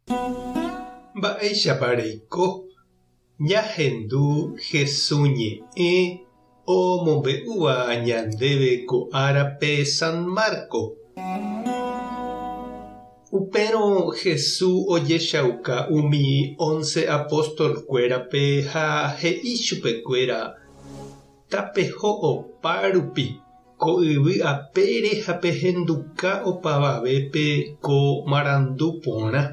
Mba'éichapa reiko. Ñahendu Jesús ñe'ẽ omombe'úva ñandéve ko árape San Marco. Upérõ Jesús ojechauka umi 11 apóstolkuérape ha he'i chupekuéra tapeho opa rupi ko yvy apére ha pehenduka opavavépe ko marandu porã.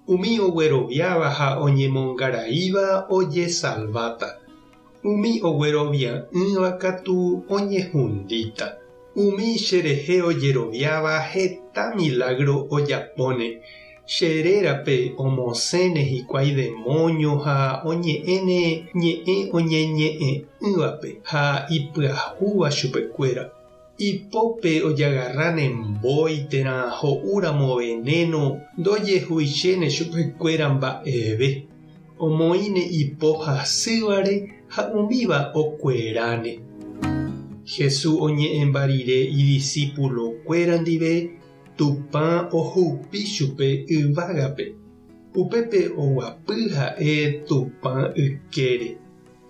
Umi ogueroviáva ha oñemongaraíva ojesalváta. Umi oguerovia'ỹva katu oñehundíta. Umi cherehe ojeroviáva heta milagro ojapóne. Cherérape omosẽne hikuái demonio ha oñe'ẽne ñe'ẽ oñeñe'ẽ'ỹvape ha ipyahúva chupekuéra. Ipópe ojagarráne mbóiterã ho'úramo veneno ndojehuichéne chupekuéra mba'eve. Omoĩne ipo hasývare ha umíva okueráne. Jesús oñe'ẽmba rire idiscípulokuéra ndive Tupã ohupi chupe yvágape. Upépe oguapy ha'e Tupã ykére.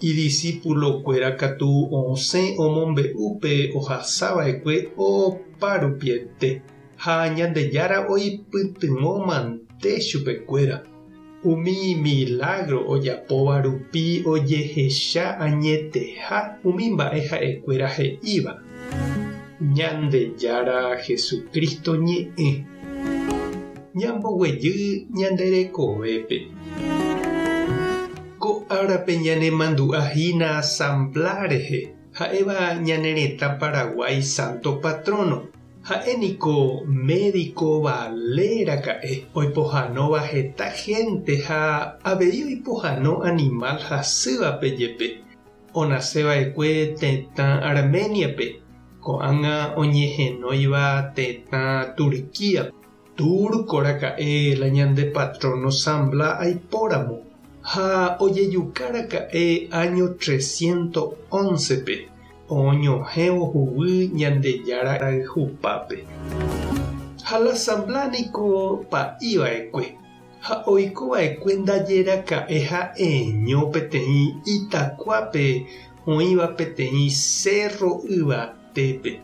Idiscípulokuéra katu osẽ omombe'úpe ohasava'ekue opa rupiete ha Ñandejára oipytyvõmante chupekuéra. Umi milagro ojapóva rupi ojehecha añeteha umi mba'e ha'ekuéra he'íva. Ñandejára Jesucristo ñe'ẽ. Ñamboguejy ñanderekovépe. Ko árape ñanemandu'ahína asamblea rehe ha'éva ñanerẽta Paraguay Santo Patrono. Ha'éniko médico Valera ka'e oipohanóva heta gente ha avei oipohánó animal hasývape jepe. Onasẽva'ekue tetã Armeniape. Ko'ág̃a oñehenóiva tetã Turquía. Turcora ka'e la ñande patrono asamblea aipóramo. Ha ojejukára ka'e año 311pe. Oñohẽvo hovy Ñandejára hupápe. Ha la asamblea niko pa'íva'ekue. Ha oikova'ekue ndajeraka'e ha'eño peteĩ Itakuápe oĩva peteĩ Cerro Yvatépe.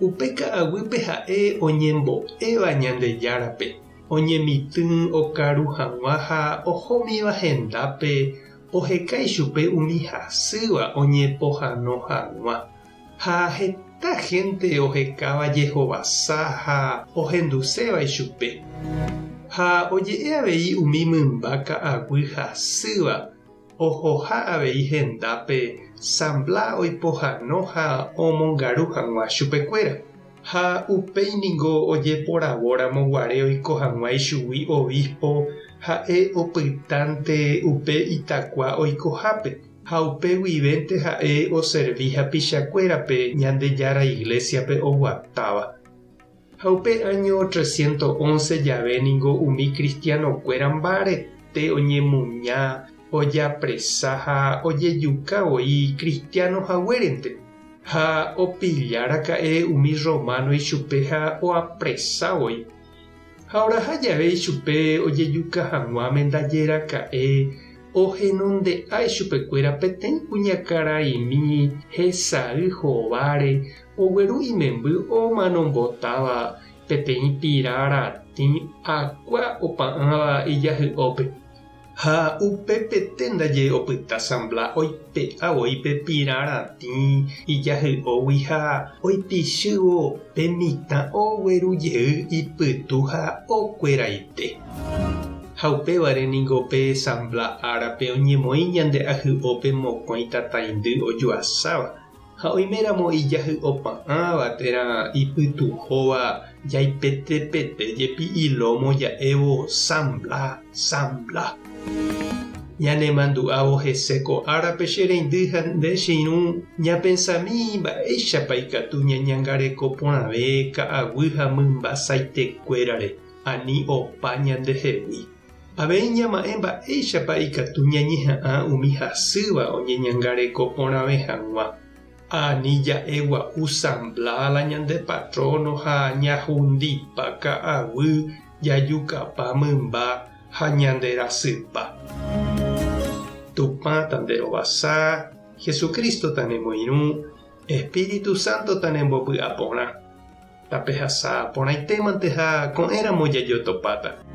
Upe ka'aguýpe ha'e oñembo'éva Ñandejárape. Oñemitỹ okaru hag̃ua ha ohómiva hendápe ohekái chupe umi hasýva oñepohánó hag̃ua. Ha heta gente ohekáva jehovasa ha ohenduséva chupe. Ha oje'e avei umi mymba ka'aguy hasýva ohoha avei hendápe asamblea oipohánó ha omongaru hag̃ua chupekuéra. Ha upéiniko ojeporavóramo guare oiko hag̃ua ichugui obispo ha'e opytánte upe Itakua oikohápe. Ha upe guivénte ha'e oservi hapichakuérape Ñandejára iglesiape oguatáva. Ha upe año 311 javéniko umi cristianokuéra mba'arete oñemuña ojapresa ha ojejukavoi cristianohaguérente. Ha opillára ka'e umi romano ichupe ha oapresávoi. Ha oraha jave ichupe ojejuka hag̃uáme ndajéra ka'e ohenonde'ái chupekuéra peteĩ kuñakãraimi hesay hováre ogueru imemby omanombotáva peteĩ pira ratĩ akua opa'ãva ijahy'ópe. Ha upépete ndaje opyta asamblea oipe'ãvoípe pira ratĩ ijahy'ógui ha oipichyvo pe mitã oguerujey ipytu ha okueraite. Ha upévare niko pe asamblea árape oñemoĩ ñande ahy'ópe mokõi tataindy ojuasáva. Ha oiméramo ijahy'opa'ãva térã ipytuhóva jaipetepete jepi ilómo ja'évo sambla. Ñanemandu'ávo hese ko árape che reindy ha nde chiru ñapensami mba'éichapa ikatu ñañangareko porãve ka'aguy ha mymba saitekuérare ani opa ñandehegui. Avei ñama'ẽ mba'éichapa ikatu ñañeha'ã umi hasýva oñeñangareko porãve hag̃ua. Ani ja'egua'u asamblea la ñande patrono ha ñahundipa ka'aguy jajukapa mymba hañandera sypa. Tupã tanderovasa, Jesucristo tanemoirũ, Espíritu Santo tanembopy'aporã. Tapehasa porãitémante ha ko'ẽramo jajotopáta.